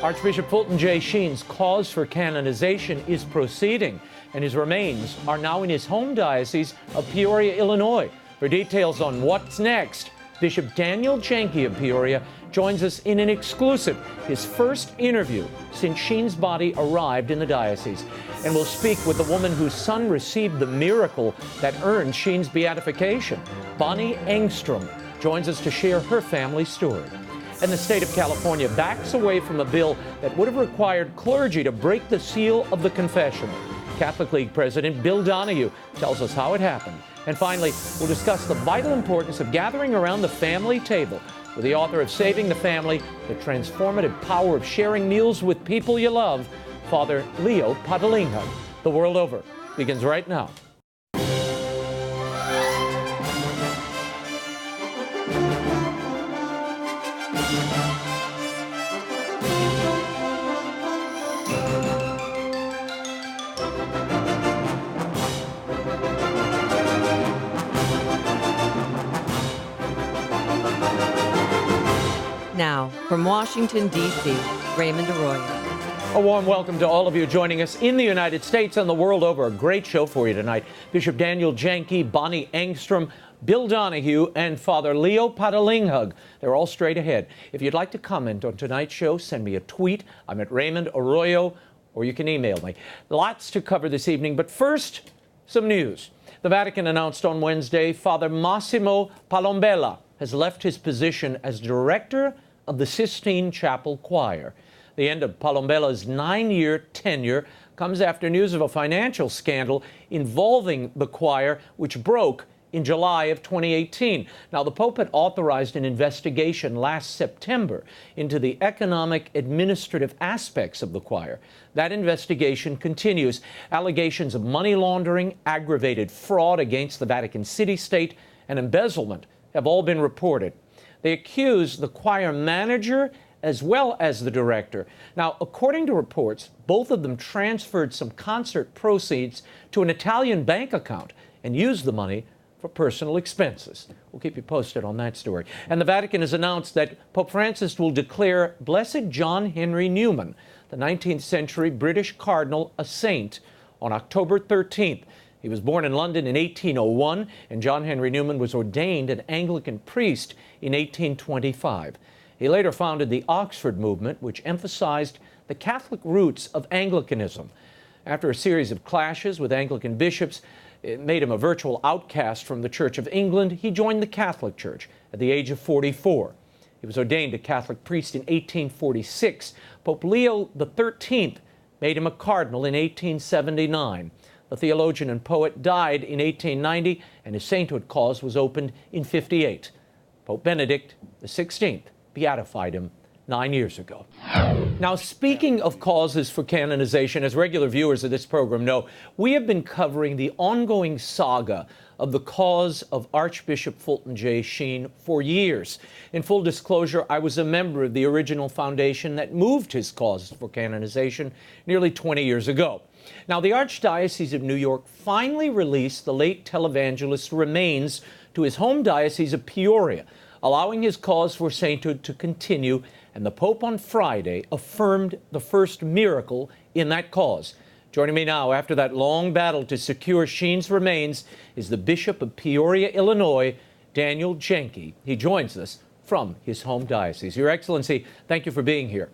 Archbishop Fulton J. Sheen's cause for canonization is proceeding, and his remains are now in his home diocese of Peoria, Illinois. For details on what's next, Bishop Daniel JENKY of Peoria joins us in an exclusive, his first interview since Sheen's body arrived in the diocese. And we'll speak with the woman whose son received the miracle that earned Sheen's beatification. Bonnie Engstrom joins us to share her family story. And the state of California backs away from a bill that would have required clergy to break the seal of the confessional. Catholic League President Bill DONOHUE tells us how it happened. And finally, we'll discuss the vital importance of gathering around the family table with the author of Saving the Family, The Transformative Power of Sharing Meals with People You Love, Father LEO PATALINGHUG. The World Over begins right now. Now, from Washington, D.C., Raymond Arroyo. A warm welcome to all of you joining us in the United States and the world over. A great show for you tonight. Bishop Daniel JENKY, Bonnie Engstrom, Bill DONOHUE, and Father LEO PATALINGHUG. They're all straight ahead. If you'd like to comment on tonight's show, send me a tweet. I'm at Raymond Arroyo, or you can email me. Lots to cover this evening, but first, some news. The Vatican announced on Wednesday Father Massimo Palombella has left his position as director of the Sistine Chapel Choir. The end of Palombella's 9-year tenure comes after news of a financial scandal involving the choir, which broke in July of 2018. Now, the Pope had authorized an investigation last September into the economic administrative aspects of the choir. That investigation continues. Allegations of money laundering, aggravated fraud against the Vatican city-state, and embezzlement have all been reported. They accuse the choir manager as well as the director. Now, according to reports, both of them transferred some concert proceeds to an Italian bank account and used the money for personal expenses. We'll keep you posted on that story. And the Vatican has announced that Pope Francis will declare Blessed John Henry Newman, the 19th century British cardinal, a saint on October 13th. He was born in London in 1801, and John Henry Newman was ordained an Anglican priest in 1825. He later founded the Oxford movement, which emphasized the Catholic roots of Anglicanism. After a series of clashes with Anglican bishops, it made him a virtual outcast from the Church of England. He joined the Catholic Church at the age of 44. He was ordained a Catholic priest in 1846. Pope Leo XIII made him a cardinal in 1879. The theologian and poet died in 1890, and his sainthood cause was opened in 58. Pope Benedict XVI beatified him 9 years ago. Now, speaking of causes for canonization, as regular viewers of this program know, we have been covering the ongoing saga of the cause of Archbishop Fulton J. Sheen for years. In full disclosure, I was a member of the original foundation that moved his cause for canonization nearly 20 years ago. Now, the Archdiocese of New York finally released the late televangelist's remains to his home diocese of Peoria, allowing his cause for sainthood to continue, and the Pope on Friday affirmed the first miracle in that cause. Joining me now after that long battle to secure Sheen's remains is the Bishop of Peoria, Illinois, Daniel JENKY. He joins us from his home diocese. Your Excellency, thank you for being here.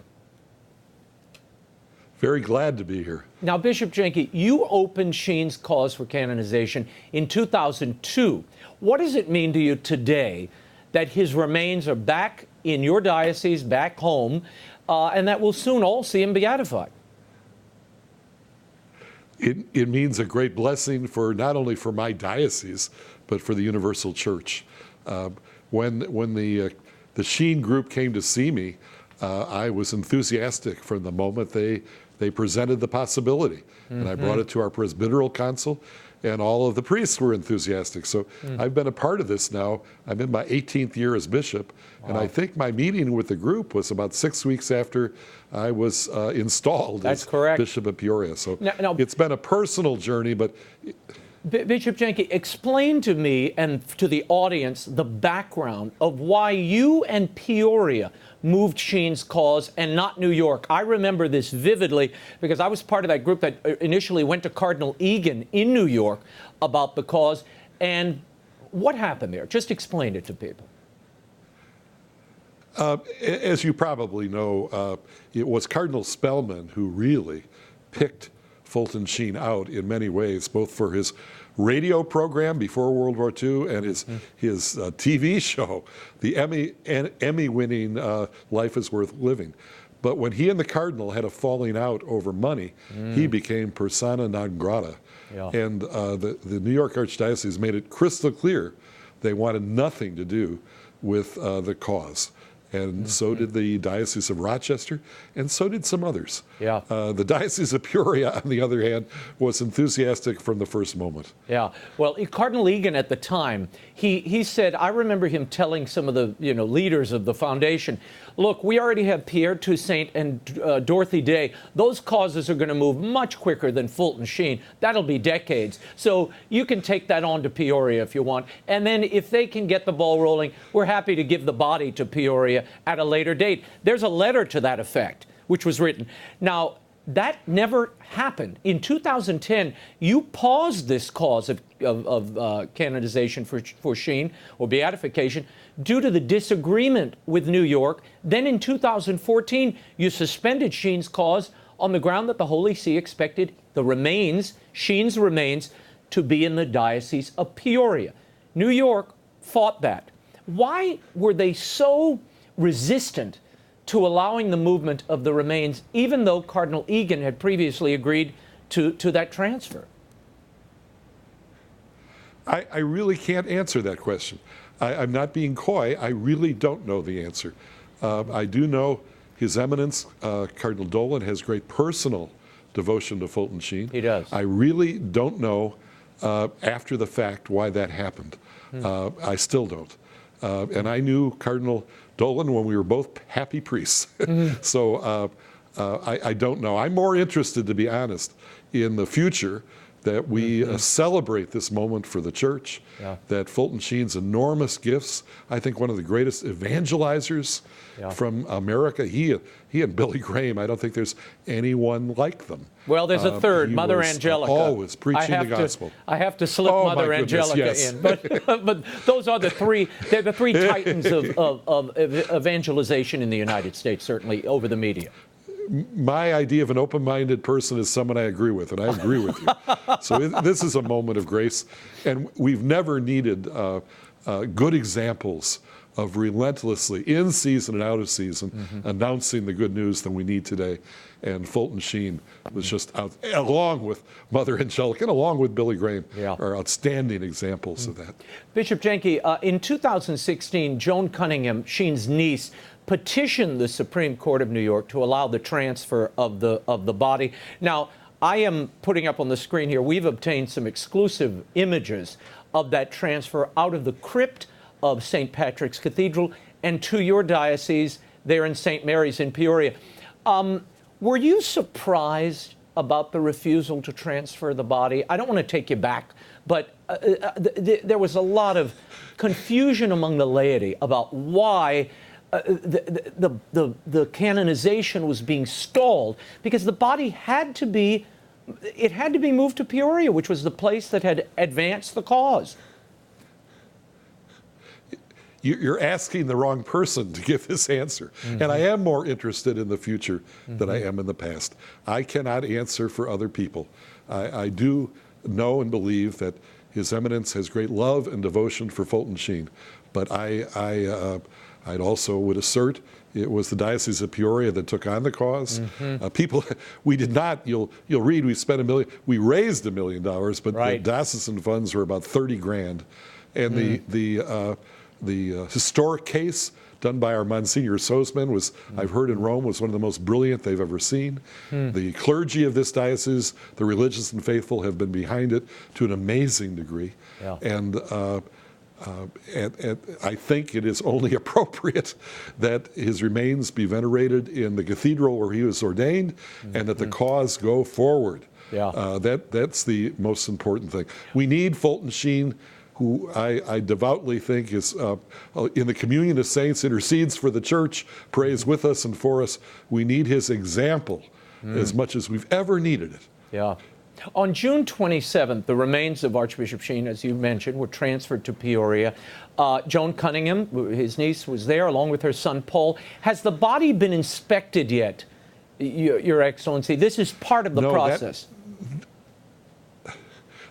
Very glad to be here. Now, Bishop JENKY, you opened Sheen's cause for canonization in 2002. What does it mean to you today that his remains are back in your diocese, back home, and that we'll soon all see him beatified? It means a great blessing for not only for my diocese, but for the Universal Church. When the Sheen group came to see me, I was enthusiastic from the moment they presented the possibility. And I brought it to our Presbyteral Council, and all of the priests were enthusiastic. So I've been a part of this now. I'm in my 18th year as bishop, and I think my meeting with the group was about 6 weeks after I was installed as Bishop of Peoria. So now, it's been a personal journey, but... Bishop JENKY, explain to me and to the audience the background of why you and Peoria moved Sheen's cause and not New York. I remember this vividly because I was part of that group that initially went to Cardinal Egan in New York about the cause. And what happened there? Just explain it to people. As you probably know, it was Cardinal Spellman who really picked Fulton Sheen out in many ways, both for his radio program before World War II and his TV show, the Emmy-winning Life is Worth Living. But when he and the Cardinal had a falling out over money, he became persona non grata. Yeah. And the New York Archdiocese made it crystal clear they wanted nothing to do with the cause. And so did the Diocese of Rochester, and so did some others. Yeah. The Diocese of Peoria, on the other hand, was enthusiastic from the first moment. Yeah. Well, Cardinal Egan at the time, he said, I remember him telling some of the leaders of the foundation, look, we already have Pierre Toussaint and Dorothy Day. Those causes are going to move much quicker than Fulton Sheen. That'll be decades. So you can take that on to Peoria if you want. And then if they can get the ball rolling, we're happy to give the body to Peoria at a later date. There's a letter to that effect, which was written. Now, that never happened. In 2010, you paused this cause of canonization for Sheen, or beatification, due to the disagreement with New York. Then in 2014, you suspended Sheen's cause on the ground that the Holy See expected the remains, Sheen's remains, to be in the Diocese of Peoria. New York fought that. Why were they so resistant to allowing the movement of the remains, even though Cardinal Egan had previously agreed to that transfer? I really can't answer that question. I'm not being coy. I really don't know the answer. I do know His Eminence, Cardinal Dolan, has great personal devotion to Fulton Sheen. He does. I really don't know after the fact why that happened. I still don't. And I knew Cardinal Dolan when we were both happy priests. So I don't know. I'm more interested, to be honest, in the future, that we celebrate this moment for the Church, that Fulton Sheen's enormous gifts, I think one of the greatest evangelizers from America, he and Billy Graham, I don't think there's anyone like them. Well, there's a third, Mother Angelica. Always preaching the gospel. I have to slip Mother Angelica in. But those are the three, they're the three titans of evangelization in the United States, certainly over the media. My idea of an open-minded person is someone I agree with, and I agree with you. So this is a moment of grace, and we've never needed good examples of relentlessly, in season and out of season, announcing the good news than we need today. And Fulton Sheen was just out, along with Mother Angelica and along with Billy Graham, are outstanding examples of that. Bishop Jenky, in 2016, Joan Cunningham, Sheen's niece, petitioned the Supreme Court of New York to allow the transfer of the body. Now, I am putting up on the screen here, we've obtained some exclusive images of that transfer out of the crypt of St. Patrick's Cathedral and to your diocese there in St. Mary's in Peoria. Were you surprised about the refusal to transfer the body? I don't want to take you back, but there was a lot of confusion among the laity about why the canonization was being stalled, because the body had to be moved to Peoria, which was the place that had advanced the cause. You're asking the wrong person to give this answer. And I am more interested in the future than I am in the past. I cannot answer for other people. I do know and believe that His Eminence has great love and devotion for Fulton Sheen. But I also would assert it was the Diocese of Peoria that took on the cause. People, we did not, you'll read, we spent $1 million, we raised $1 million, but the diocesan funds were about 30 grand. And the historic case done by our Monsignor Sosman was, I've heard in Rome, was one of the most brilliant they've ever seen. The clergy of this diocese, the religious and faithful, have been behind it to an amazing degree. And I think it is only appropriate that his remains be venerated in the cathedral where he was ordained, and that the cause go forward. That's the most important thing. We need Fulton Sheen who I devoutly think is in the communion of saints, intercedes for the church, prays with us and for us. We need his example as much as we've ever needed it. Yeah. On June 27th, the remains of Archbishop Sheen, as you mentioned, were transferred to Peoria. Joan Cunningham, his niece, was there along with her son Paul. Has the body been inspected yet, Your Excellency? This is part of the process.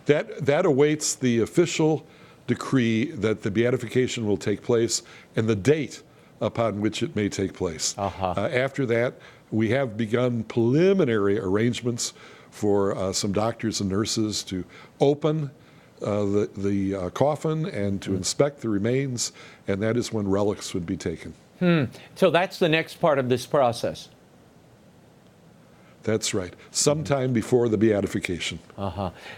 That awaits the official decree that the beatification will take place and the date upon which it may take place. After that, we have begun preliminary arrangements for some doctors and nurses to open the coffin and to inspect the remains, and that is when relics would be taken. So that's the next part of this process. That's right. Sometime before the beatification.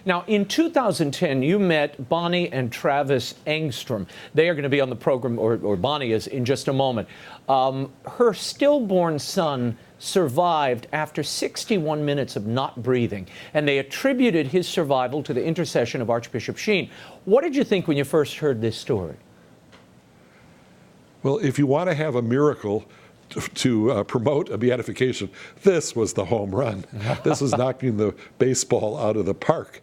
Now, in 2010, you met Bonnie and Travis Engstrom. They are going to be on the program, or Bonnie is, in just a moment. Her stillborn son survived after 61 minutes of not breathing, and they attributed his survival to the intercession of Archbishop Sheen. What did you think when you first heard this story? Well, if you want to have a miracle to promote a beatification, this was the home run. This was knocking the baseball out of the park.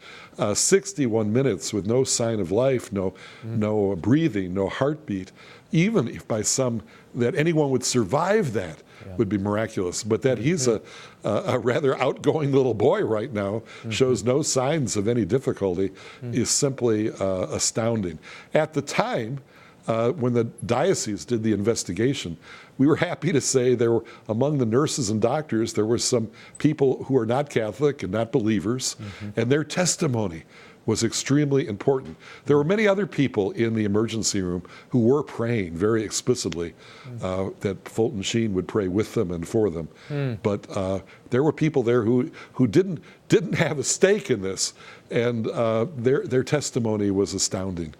61 minutes with no sign of life, no breathing, no heartbeat. Even if by some, that anyone would survive that would be miraculous. But that he's a rather outgoing little boy right now, shows no signs of any difficulty, is simply astounding. At the time, when the diocese did the investigation, we were happy to say there were, among the nurses and doctors, there were some people who are not Catholic and not believers, and their testimony was extremely important. There were many other people in the emergency room who were praying very explicitly that Fulton Sheen would pray with them and for them. But there were people there who didn't have a stake in this, and their testimony was astounding.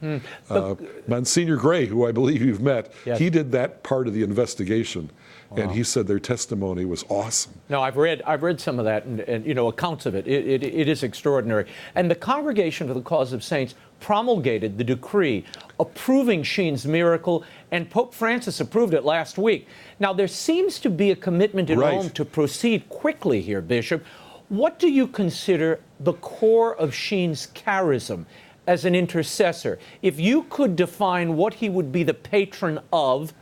Monsignor Gray, who I believe you've met, he did that part of the investigation. And he said their testimony was awesome. No, I've read some of that and you know, accounts of it. It is extraordinary. And the Congregation for the Cause of Saints promulgated the decree approving Sheen's miracle, and Pope Francis approved it last week. Now, there seems to be a commitment in Rome to proceed quickly here, Bishop. What do you consider the core of Sheen's charism as an intercessor? If you could define what he would be the patron of,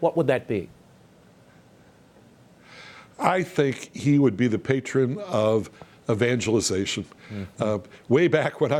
what would that be? I think he would be the patron of evangelization. Way back when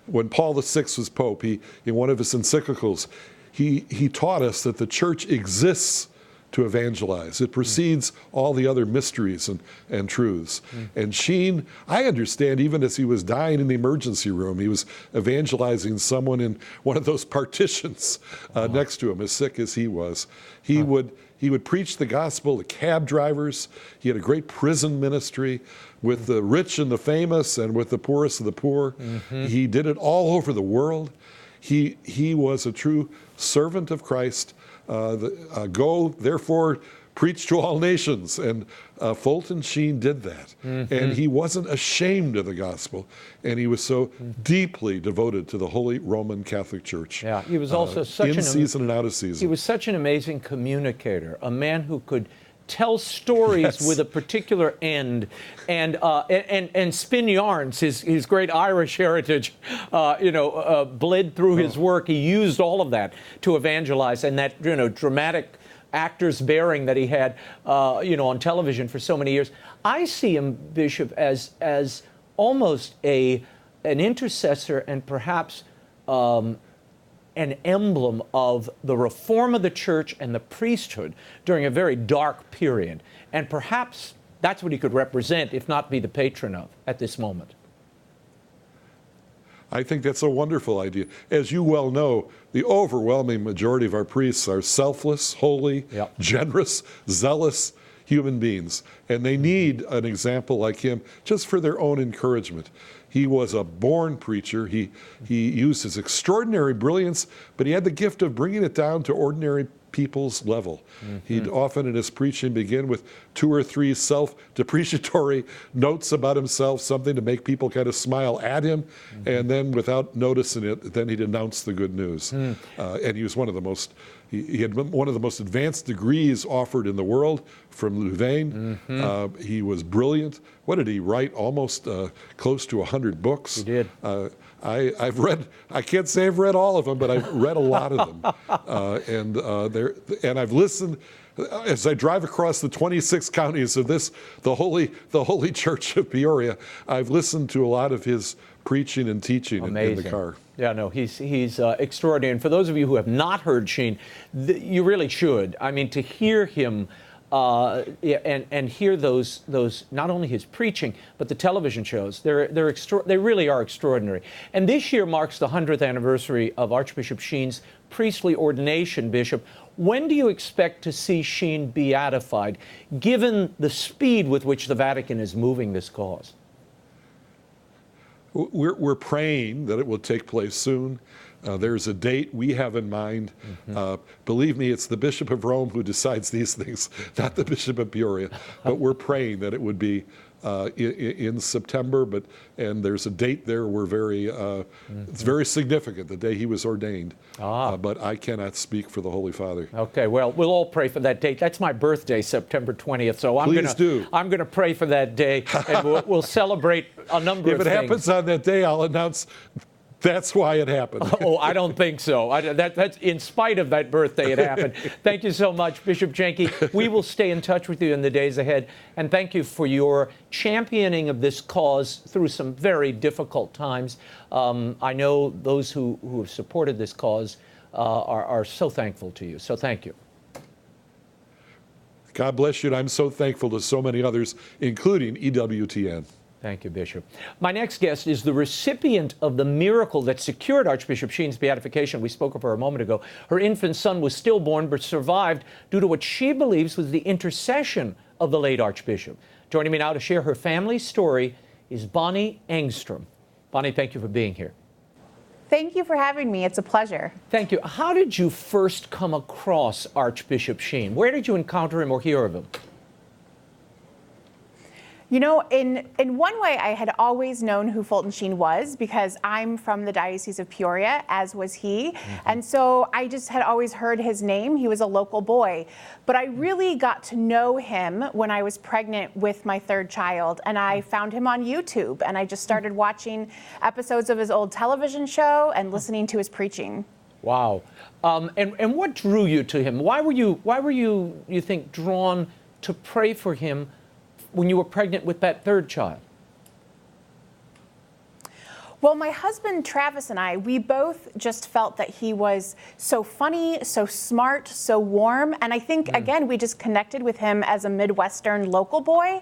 when Paul VI was Pope, in one of his encyclicals, he taught us that the church exists to evangelize. It precedes all the other mysteries and truths. And Sheen, I understand, even as he was dying in the emergency room, he was evangelizing someone in one of those partitions next to him, as sick as he was. He would preach the gospel to cab drivers. He had a great prison ministry with the rich and the famous and with the poorest of the poor. He did it all over the world. He was a true servant of Christ. Go, therefore, preach to all nations. And Fulton Sheen did that. And he wasn't ashamed of the gospel. And he was so deeply devoted to the Holy Roman Catholic Church. Yeah, he was also in season and out of season. He was such an amazing communicator, a man who could tell stories with a particular end and spin yarns. His great Irish heritage, bled through his work. He used all of that to evangelize, and that dramatic actor's bearing that he had, on television for so many years. I see him, Bishop, as almost an intercessor and perhaps an emblem of the reform of the church and the priesthood during a very dark period. And perhaps that's what he could represent, if not be the patron of, at this moment. I think that's a wonderful idea. As you well know, the overwhelming majority of our priests are selfless, holy, generous, zealous human beings. And they need an example like him just for their own encouragement. He was a born preacher. He used his extraordinary brilliance, but he had the gift of bringing it down to ordinary people's level. He'd often in his preaching begin with 2 or 3 self-depreciatory notes about himself, something to make people kind of smile at him, and then without noticing it, then he'd announce the good news. And he was one of the most, he had one of the most advanced degrees offered in the world from Louvain. He was brilliant. What did he write? Almost close to 100 books. He did. I've read, I can't say I've read all of them, but I've read a lot of them. And I've listened, as I drive across the 26 counties of the Holy Church of Peoria, I've listened to a lot of his preaching and teaching in the car. Yeah, no, he's extraordinary. And for those of you who have not heard Sheen, you really should. I mean, to hear him and hear those not only his preaching but the television shows, they really are extraordinary. And this year marks the 100th anniversary of Archbishop Sheen's priestly ordination. Bishop, when do you expect to see Sheen beatified, given the speed with which the Vatican is moving this cause? We're praying that it will take place soon. There's a date we have in mind. Believe me, it's the Bishop of Rome who decides these things, not the Bishop of Peoria. But we're praying that it would be in September. And there's a date there. It's very significant, the day he was ordained. But I cannot speak for the Holy Father. Okay, well, we'll all pray for that date. That's my birthday, September 20th. So I'm going to pray for that day, and we'll celebrate a number of things. If it happens on that day, I'll announce. That's why it happened. Oh, I don't think so. That's in spite of that birthday, it happened. Thank you so much, Bishop JENKY. We will stay in touch with you in the days ahead. And thank you for your championing of this cause through some very difficult times. I know those who have supported this cause are so thankful to you. So thank you. God bless you, and I'm so thankful to so many others, including EWTN. Thank you, Bishop. My next guest is the recipient of the miracle that secured Archbishop Sheen's beatification. We spoke of her a moment ago. Her infant son was stillborn but survived due to what she believes was the intercession of the late Archbishop. Joining me now to share her family's story is Bonnie Engstrom. Bonnie, thank you for being here. Thank you for having me. It's a pleasure. Thank you. How did you first come across Archbishop Sheen? Where did you encounter him or hear of him? You know, in one way, I had always known who Fulton Sheen was because I'm from the Diocese of Peoria, as was he. And so I just had always heard his name. He was a local boy. But I really got to know him when I was pregnant with my 3rd child. And I found him on YouTube. And I just started watching episodes of his old television show and listening to his preaching. Wow. And what drew you to him? Why were you think, drawn to pray for him when you were pregnant with that 3rd child? Well, my husband Travis and I, we both just felt that he was so funny, so smart, so warm. And I think, again, we just connected with him as a Midwestern local boy.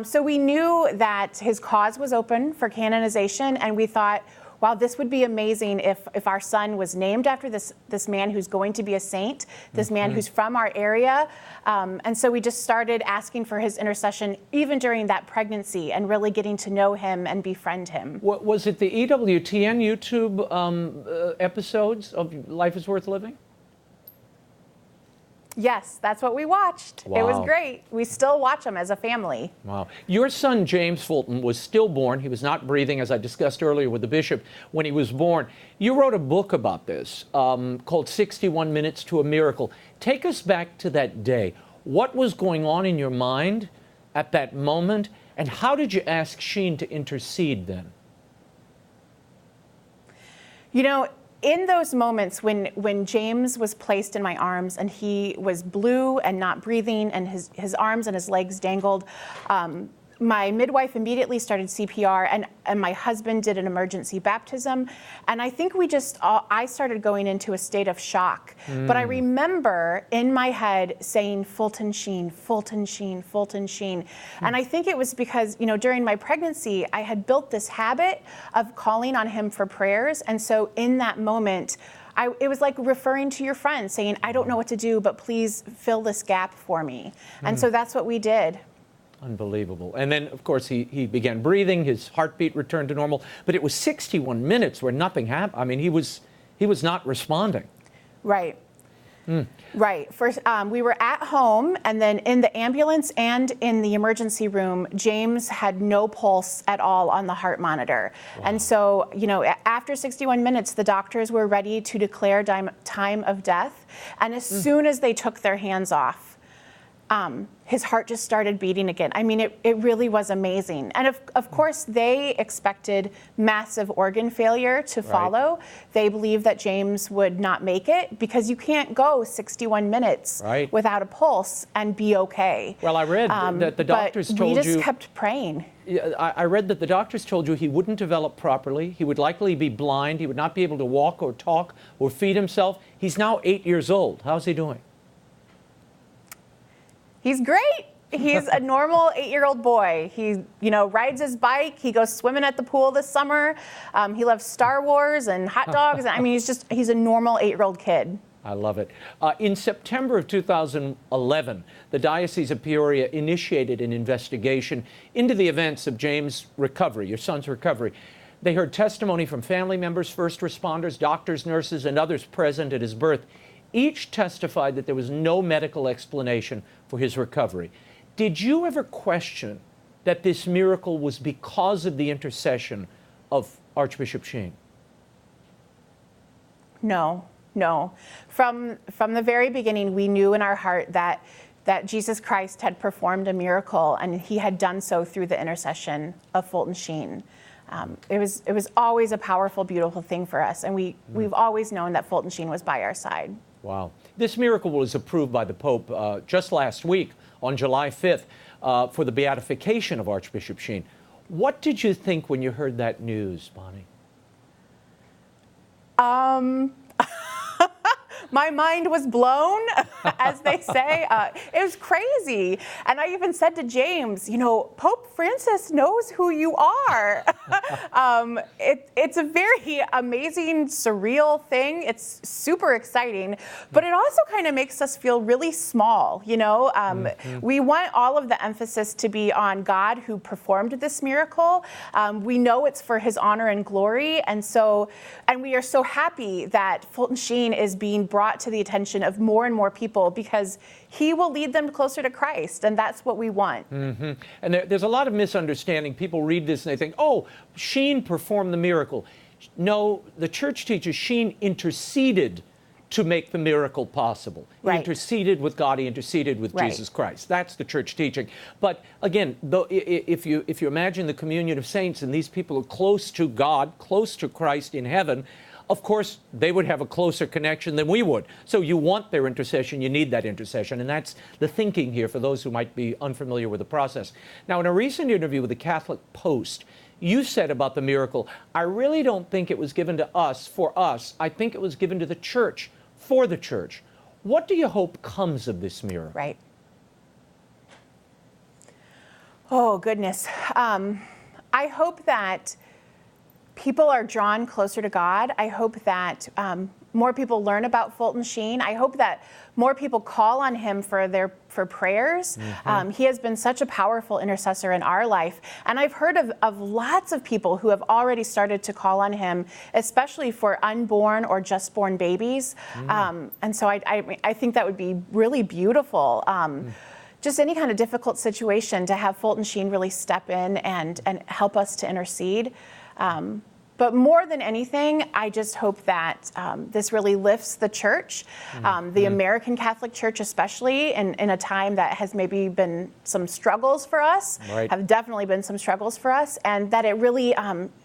So we knew that his cause was open for canonization, and we thought, wow, this would be amazing if our son was named after this man who's going to be a saint, this man who's from our area. And so we just started asking for his intercession even during that pregnancy and really getting to know him and befriend him. Was it the EWTN YouTube episodes of Life is Worth Living? Yes, that's what we watched. Wow. It was great. We still watch them as a family. Wow. Your son, James Fulton, was stillborn. He was not breathing, as I discussed earlier with the bishop, when he was born. You wrote a book about this called 61 Minutes to a Miracle. Take us back to that day. What was going on in your mind at that moment, and how did you ask Sheen to intercede then? You know, in those moments when James was placed in my arms and he was blue and not breathing and his arms and his legs dangled, my midwife immediately started CPR and my husband did an emergency baptism. And I think I started going into a state of shock. But I remember in my head saying, Fulton Sheen, Fulton Sheen, Fulton Sheen. And I think it was because, you know, during my pregnancy, I had built this habit of calling on him for prayers. And so in that moment, it was like referring to your friend saying, I don't know what to do, but please fill this gap for me. And so that's what we did. Unbelievable. And then, of course, he began breathing, his heartbeat returned to normal, but it was 61 minutes where nothing happened. I mean, he was not responding. Right. Right. First, we were at home, and then in the ambulance and in the emergency room, James had no pulse at all on the heart monitor. Wow. And so, you know, after 61 minutes, the doctors were ready to declare time of death. And as soon as they took their hands off, his heart just started beating again. I mean, it really was amazing. And of course, they expected massive organ failure to follow. They believed that James would not make it because you can't go 61 minutes without a pulse and be okay. Well, I read that the doctors told you... we just kept praying. I read that the doctors told you he wouldn't develop properly. He would likely be blind. He would not be able to walk or talk or feed himself. He's now 8 years old. How's he doing? He's great. He's a normal 8-year-old boy. He, you know, rides his bike. He goes swimming at the pool this summer. He loves Star Wars and hot dogs. I mean, he's a normal 8-year-old kid. I love it. In September of 2011, the Diocese of Peoria initiated an investigation into the events of James' recovery, your son's recovery. They heard testimony from family members, first responders, doctors, nurses, and others present at his birth. Each testified that there was no medical explanation for his recovery. Did you ever question that this miracle was because of the intercession of Archbishop Sheen? No. From the very beginning, we knew in our heart that Jesus Christ had performed a miracle, and he had done so through the intercession of Fulton Sheen. It was always a powerful, beautiful thing for us, and we've always known that Fulton Sheen was by our side. Wow. This miracle was approved by the Pope just last week on July 5th for the beatification of Archbishop Sheen. What did you think when you heard that news, Bonnie? My mind was blown, as they say. It was crazy. And I even said to James, you know, Pope Francis knows who you are. It's a very amazing, surreal thing. It's super exciting, but it also kind of makes us feel really small, you know? We want all of the emphasis to be on God who performed this miracle. We know it's for his honor and glory. And we are so happy that Fulton Sheen is being brought to the attention of more and more people because he will lead them closer to Christ, and that's what we want. And there's a lot of misunderstanding. People read this and they think, oh, Sheen performed the miracle. No, the church teaches Sheen interceded to make the miracle possible. He interceded with God, he interceded with Jesus Christ. That's the church teaching. But again, if you imagine the communion of saints and these people are close to God, close to Christ in heaven, of course, they would have a closer connection than we would. So you want their intercession, you need that intercession, and that's the thinking here for those who might be unfamiliar with the process. Now, in a recent interview with the Catholic Post, you said about the miracle, I really don't think it was given to us, for us. I think it was given to the church, for the church. What do you hope comes of this miracle? Right. Oh, goodness. I hope that people are drawn closer to God. I hope that more people learn about Fulton Sheen. I hope that more people call on him for prayers. He has been such a powerful intercessor in our life. And I've heard of lots of people who have already started to call on him, especially for unborn or just born babies. And so I think that would be really beautiful. Just any kind of difficult situation to have Fulton Sheen really step in and help us to intercede. But more than anything, I just hope that this really lifts the church, the American Catholic Church especially, in a time that has maybe been some struggles for us, have definitely been some struggles for us, and that it really,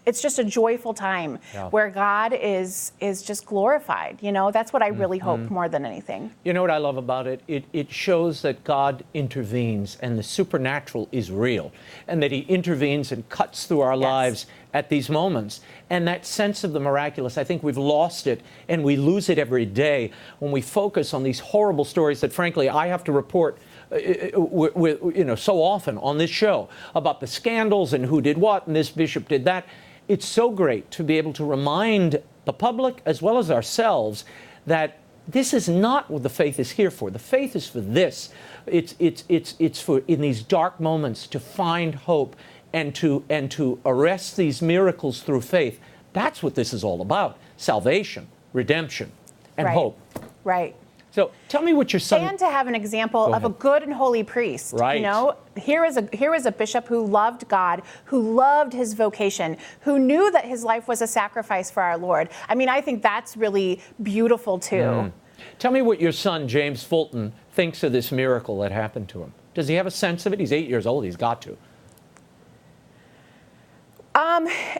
it's just a joyful time where God is just glorified. You know, that's what I really hope more than anything. You know what I love about it? It shows that God intervenes and the supernatural is real, and that he intervenes and cuts through our lives at these moments. And that sense of the miraculous, I think we've lost it, and we lose it every day when we focus on these horrible stories that, frankly, I have to report so often on this show about the scandals and who did what and this bishop did that. It's so great to be able to remind the public as well as ourselves that this is not what the faith is here for. The faith is for this. It's for, in these dark moments, to find hope and to arrest these miracles through faith. That's what this is all about. Salvation, redemption, and hope. Right. So tell me what your son... And to have an example of a good and holy priest. Right. You know, here is a bishop who loved God, who loved his vocation, who knew that his life was a sacrifice for our Lord. I mean, I think that's really beautiful too. Tell me what your son, James Fulton, thinks of this miracle that happened to him. Does he have a sense of it? He's 8 years old. He's got to.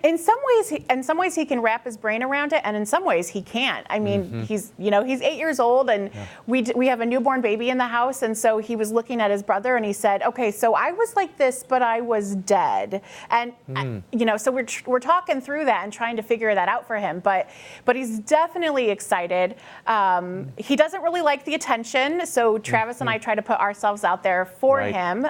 In some ways he can wrap his brain around it, and in some ways he can't. I mean, he's 8 years old, and we have a newborn baby in the house, and so he was looking at his brother, and he said, "Okay, so I was like this, but I was dead." And so we're talking through that and trying to figure that out for him. But he's definitely excited. He doesn't really like the attention, so Travis and I try to put ourselves out there for him.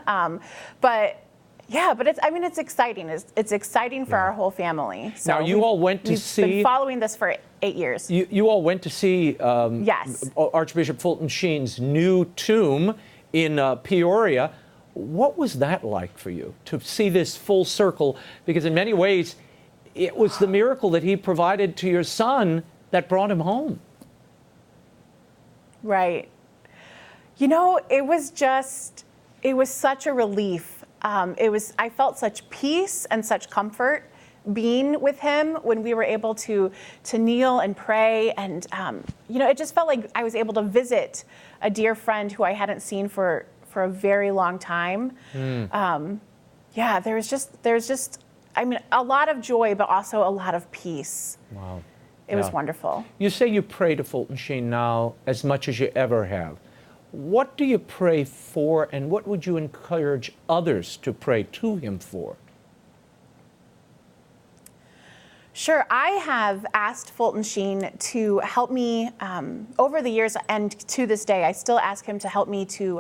Yeah, but it's exciting. It's exciting for our whole family. So now, you all went to see... We've been following this for 8 years. You all went to see yes. Archbishop Fulton Sheen's new tomb in Peoria. What was that like for you, to see this full circle? Because in many ways, it was the miracle that he provided to your son that brought him home. Right. You know, it was such a relief. I felt such peace and such comfort being with him when we were able to kneel and pray. And, it just felt like I was able to visit a dear friend who I hadn't seen for a very long time. There's just, a lot of joy, but also a lot of peace. Wow. It was wonderful. You say you pray to Fulton Sheen now as much as you ever have. What do you pray for, and what would you encourage others to pray to him for? Sure. I have asked Fulton Sheen to help me over the years, and to this day, I still ask him to help me to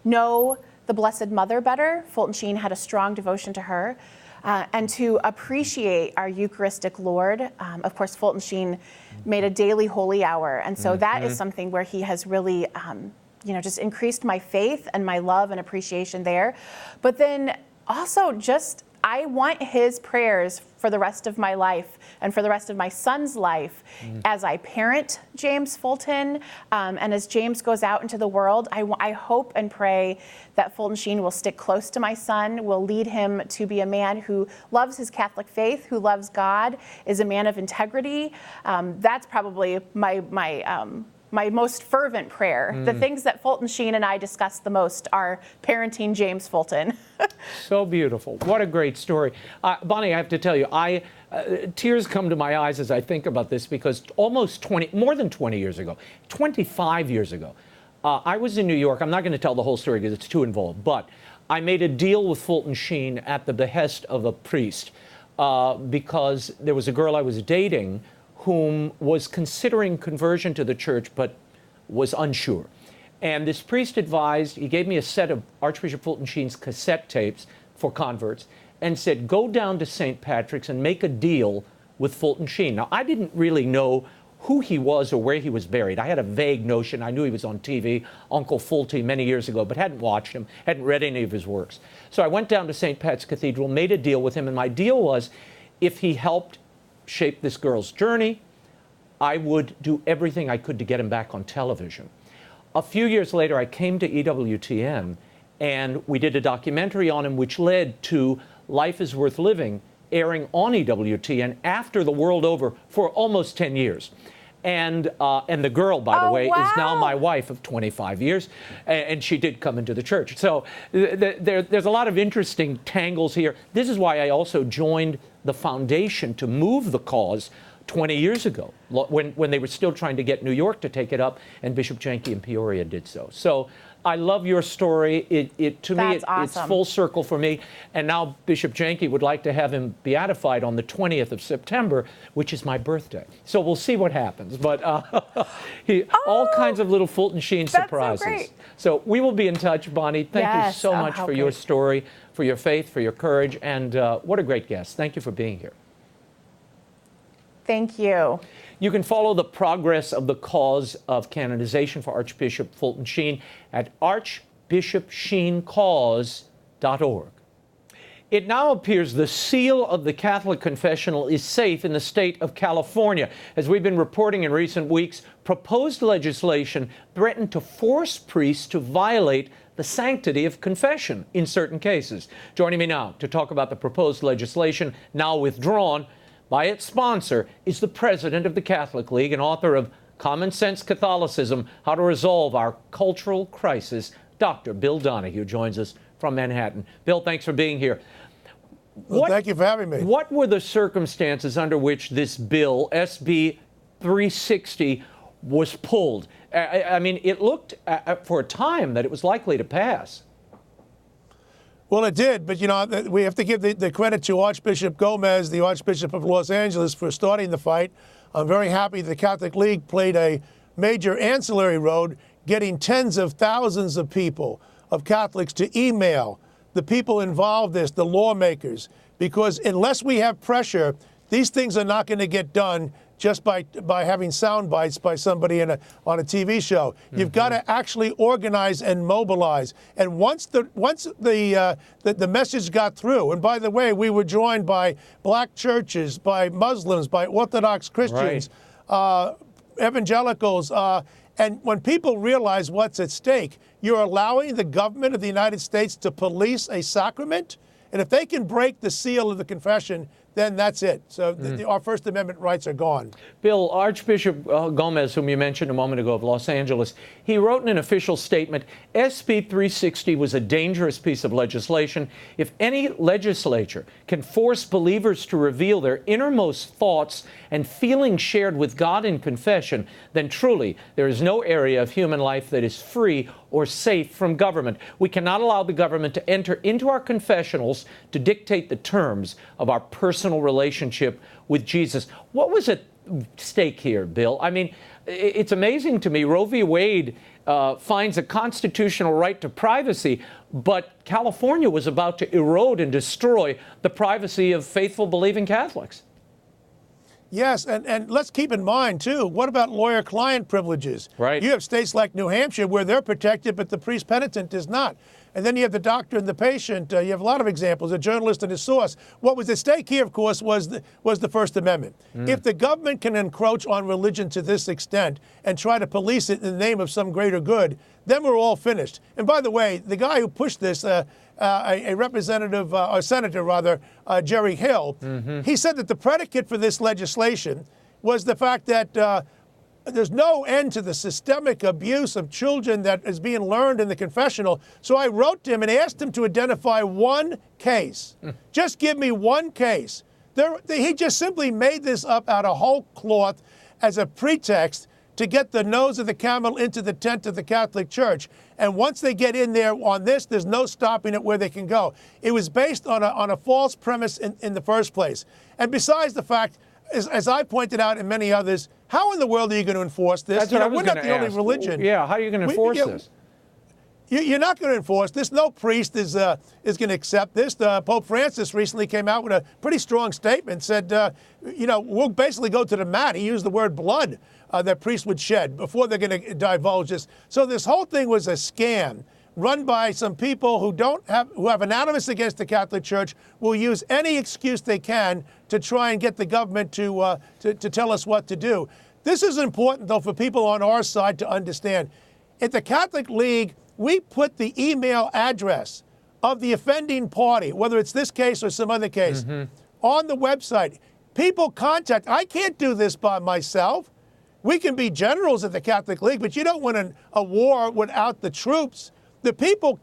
know the Blessed Mother better. Fulton Sheen had a strong devotion to her, and to appreciate our Eucharistic Lord. Of course, Fulton Sheen made a daily holy hour, and so that is something where he has really just increased my faith and my love and appreciation there. But then also I want his prayers for the rest of my life and for the rest of my son's life as I parent James Fulton, and as James goes out into the world. I hope and pray that Fulton Sheen will stick close to my son, will lead him to be a man who loves his Catholic faith, who loves God, is a man of integrity. That's probably my most fervent prayer. The things that Fulton Sheen and I discuss the most are parenting James Fulton. So beautiful. What a great story. Bonnie, I have to tell you, tears come to my eyes as I think about this, because more than 20 years ago, 25 years ago, I was in New York. I'm not going to tell the whole story because it's too involved, but I made a deal with Fulton Sheen at the behest of a priest because there was a girl I was dating whom was considering conversion to the church but was unsure. And this priest advised, he gave me a set of Archbishop Fulton Sheen's cassette tapes for converts and said, go down to St. Patrick's and make a deal with Fulton Sheen. Now, I didn't really know who he was or where he was buried. I had a vague notion. I knew he was on TV, Uncle Fulty, many years ago, but hadn't watched him, hadn't read any of his works. So I went down to St. Pat's Cathedral, made a deal with him, and my deal was, if he helped shape this girl's journey, I would do everything I could to get him back on television. A few years later, I came to EWTN, and we did a documentary on him, which led to Life is Worth Living, airing on EWTN after the world over for almost 10 years. And the girl, by the way, is now my wife of 25 years, and she did come into the church. So there's a lot of interesting tangles here. This is why I also joined the foundation to move the cause 20 years ago, when they were still trying to get New York to take it up, and Bishop JENKY in Peoria did so. So I love your story. To me, it's full circle for me. And now Bishop JENKY would like to have him beatified on the 20th of September, which is my birthday. So we'll see what happens. But all kinds of little Fulton Sheen surprises. So great. So we will be in touch, Bonnie. Thank you so much for your story, for your faith, for your courage, and what a great guest. Thank you for being here. Thank you. You can follow the progress of the cause of canonization for Archbishop Fulton Sheen at archbishopsheencause.org. It now appears the seal of the Catholic confessional is safe in the state of California. As we've been reporting in recent weeks, proposed legislation threatened to force priests to violate the sanctity of confession in certain cases. Joining me now to talk about the proposed legislation, now withdrawn by its sponsor, is the president of the Catholic League and author of Common Sense Catholicism, How to Resolve Our Cultural Crisis. Dr. Bill Donohue joins us from Manhattan. Bill, thanks for being here. Well, thank you for having me. What were the circumstances under which this bill, SB 360, was pulled? I mean, it looked for a time that it was likely to pass. Well, it did, but, you know, we have to give the credit to Archbishop Gomez, the Archbishop of Los Angeles, for starting the fight. I'm very happy the Catholic League played a major ancillary role, getting tens of thousands of people, of Catholics, to email the people involved in this, the lawmakers, because unless we have pressure, these things are not going to get done just by having sound bites by somebody on a TV show. You've got to actually organize and mobilize. And once the message got through, and by the way, we were joined by black churches, by Muslims, by Orthodox Christians, evangelicals, and when people realize what's at stake, you're allowing the government of the United States to police a sacrament. And if they can break the seal of the confession, then that's it. So our First Amendment rights are gone. Bill, Archbishop Gomez, whom you mentioned a moment ago, of Los Angeles, he wrote in an official statement, SB 360 was a dangerous piece of legislation. If any legislature can force believers to reveal their innermost thoughts and feelings shared with God in confession, then truly there is no area of human life that is free or safe from government. We cannot allow the government to enter into our confessionals to dictate the terms of our personal relationship with Jesus. What was at stake here, Bill? I mean, it's amazing to me. Roe v. Wade finds a constitutional right to privacy, but California was about to erode and destroy the privacy of faithful, believing Catholics. Yes, and let's keep in mind, too, what about lawyer-client privileges? Right. You have states like New Hampshire where they're protected, but the priest penitent is not. And then you have the doctor and the patient. You have a lot of examples, a journalist and his source. What was at stake here, of course, was the First Amendment. If the government can encroach on religion to this extent and try to police it in the name of some greater good, then we're all finished. And by the way, the guy who pushed this, a representative, or senator rather, Jerry Hill, he said that the predicate for this legislation was the fact that there's no end to the systemic abuse of children that is being learned in the confessional. So I wrote to him and asked him to identify one case. Just give me one case. He just simply made this up out of whole cloth as a pretext to get the nose of the camel into the tent of the Catholic Church. And once they get in there on this, there's no stopping it where they can go. It was based on a false premise in the first place. And besides the fact, as I pointed out and many others, how in the world are you going to enforce this? That's what I was we're not the ask. only religion. Yeah, how are you going to enforce this? You're not going to enforce this. No priest is going to accept this. Pope Francis recently came out with a pretty strong statement, said, we'll basically go to the mat. He used the word blood that priests would shed before they're going to divulge this. So this whole thing was a scam run by some people who have an animus against the Catholic Church, will use any excuse they can to try and get the government to tell us what to do. This is important, though, for people on our side to understand. At the Catholic League, we put the email address of the offending party, whether it's this case or some other case, on the website. People contact. I can't do this by myself. We can be generals at the Catholic League, but you don't win a war without the troops. The people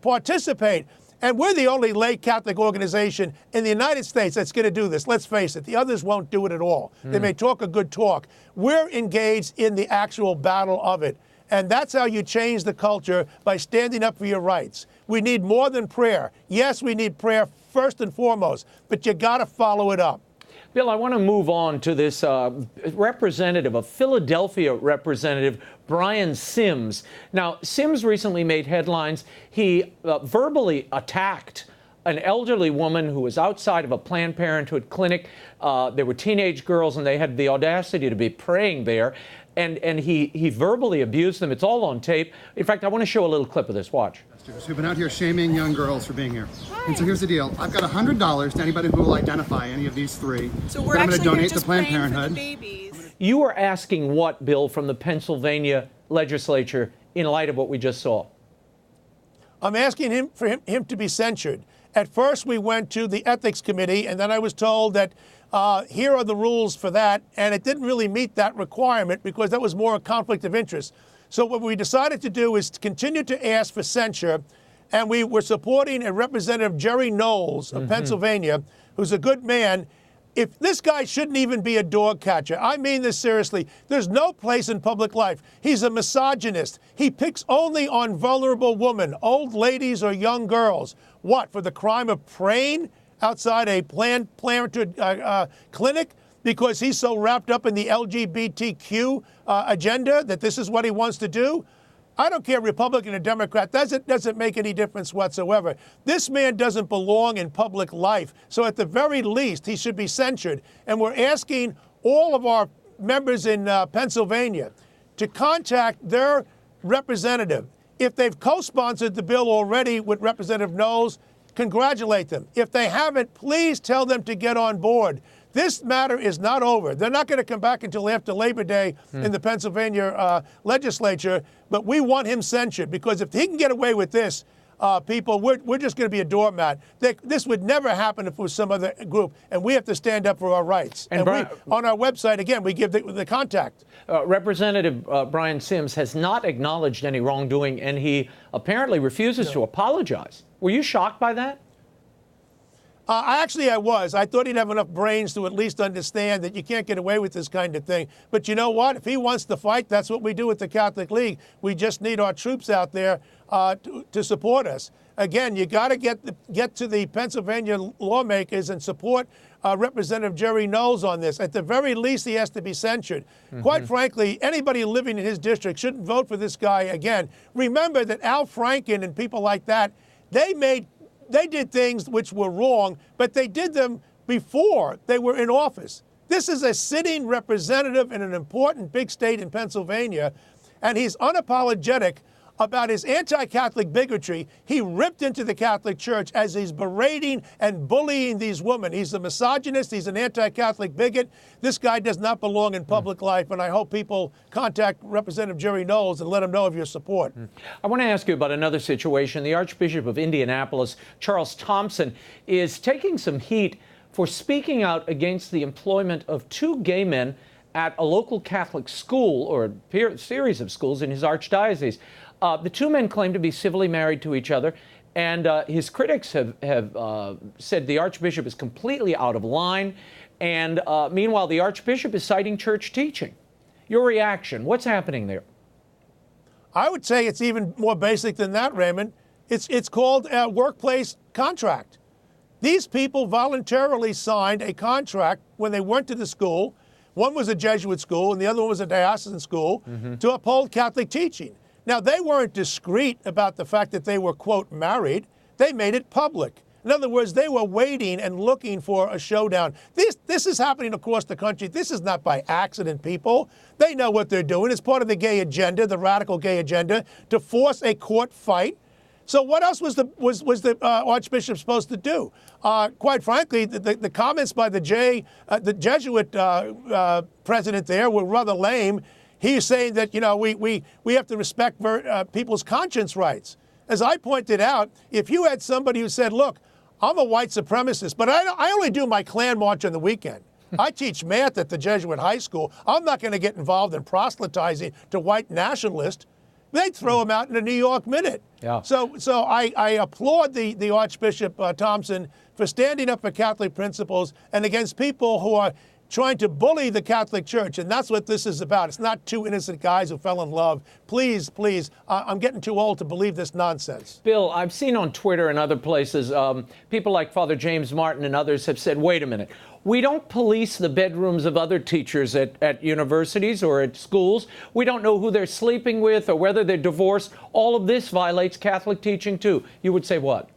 participate, and we're the only lay Catholic organization in the United States that's going to do this. Let's face it, the others won't do it at all. They may talk a good talk. We're engaged in the actual battle of it. And that's how you change the culture, by standing up for your rights. We need more than prayer. Yes, we need prayer first and foremost, but you got to follow it up. Bill, I want to move on to this representative, a Philadelphia representative, Brian Sims. Now, Sims recently made headlines. He verbally attacked an elderly woman who was outside of a Planned Parenthood clinic. There were teenage girls, and they had the audacity to be praying there. And he verbally abused them. It's all on tape. In fact, I want to show a little clip of this. Watch. who've been out here shaming young girls for being here. And so here's the deal. I've got $100 to anybody who will identify any of these three. So we're I'm going to actually donate just to Planned praying for the Parenthood. babies. You are asking what, Bill, from the Pennsylvania legislature in light of what we just saw? I'm asking him for him to be censured. At first, we went to the ethics committee, and then I was told that here are the rules for that, and it didn't really meet that requirement because that was more a conflict of interest. So what we decided to do is to continue to ask for censure, and we were supporting a Representative Jerry Knowles of Pennsylvania, who's a good man. If this guy shouldn't even be a dog catcher, I mean this seriously. There's no place in public life. He's a misogynist. He picks only on vulnerable women, old ladies or young girls. What, for the crime of praying outside a Planned Parenthood clinic because he's so wrapped up in the LGBTQ agenda that this is what he wants to do? I don't care, Republican or Democrat, doesn't make any difference whatsoever. This man doesn't belong in public life. So at the very least, he should be censured. And we're asking all of our members in Pennsylvania to contact their representative. If they've co-sponsored the bill already with Representative Knowles, congratulate them. If they haven't, please tell them to get on board. This matter is not over. They're not going to come back until after Labor Day in the Pennsylvania legislature, but we want him censured because if he can get away with this, people, we're just going to be a doormat. This would never happen if it was some other group, and we have to stand up for our rights. And on our website, again, we give the contact. Representative Brian Sims has not acknowledged any wrongdoing, and he apparently refuses to apologize. Were you shocked by that? Actually, I was. I thought he'd have enough brains to at least understand that you can't get away with this kind of thing. But you know what? If he wants to fight, that's what we do at the Catholic League. We just need our troops out there to support us. Again, you got to get to the Pennsylvania lawmakers and support Representative Jerry Knowles on this. At the very least, he has to be censured. Quite frankly, anybody living in his district shouldn't vote for this guy again. Remember that Al Franken and people like that, they did things which were wrong, but they did them before they were in office. This is a sitting representative in an important big state in Pennsylvania, and he's unapologetic about his anti-Catholic bigotry. He ripped into the Catholic Church as he's berating and bullying these women. He's a misogynist. He's an anti-Catholic bigot. This guy does not belong in public life, and I hope people contact Representative Jerry Knowles and let him know of your support. I want to ask you about another situation. The Archbishop of Indianapolis, Charles Thompson, is taking some heat for speaking out against the employment of two gay men at a local Catholic school, or a series of schools in his archdiocese. The two men claim to be civilly married to each other, and his critics have said the Archbishop is completely out of line, and meanwhile, the Archbishop is citing church teaching. Your reaction, what's happening there? I would say it's even more basic than that, Raymond. It's called a workplace contract. These people voluntarily signed a contract when they went to the school. One was a Jesuit school, and the other one was a diocesan school, to uphold Catholic teaching. Now, they weren't discreet about the fact that they were, quote, married. They made it public. In other words, they were waiting and looking for a showdown. This is happening across the country. This is not by accident, people. They know what they're doing. It's part of the gay agenda, the radical gay agenda, to force a court fight. So what else was the Archbishop supposed to do? Quite frankly, the comments by the Jesuit president there were rather lame. He's saying that, you know, we have to respect people's conscience rights. As I pointed out, if you had somebody who said, look, I'm a white supremacist, but I only do my Klan march on the weekend. I teach math at the Jesuit high school. I'm not going to get involved in proselytizing to white nationalists. They'd throw him out in a New York minute. Yeah. So I applaud the Archbishop Thompson for standing up for Catholic principles and against people who are trying to bully the Catholic Church, and that's what this is about. It's not two innocent guys who fell in love. Please, please, I'm getting too old to believe this nonsense. Bill, I've seen on Twitter and other places, people like Father James Martin and others have said, wait a minute, we don't police the bedrooms of other teachers at universities or at schools. We don't know who they're sleeping with or whether they're divorced. All of this violates Catholic teaching, too. You would say what?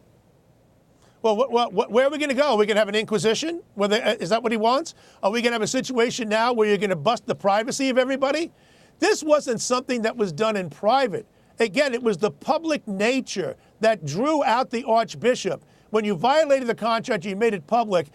Well, where are we going to go? Are we going to have an inquisition? Is that what he wants? Are we going to have a situation now where you're going to bust the privacy of everybody? This wasn't something that was done in private. Again, it was the public nature, that drew out the Archbishop. When you violated the contract, you made it public.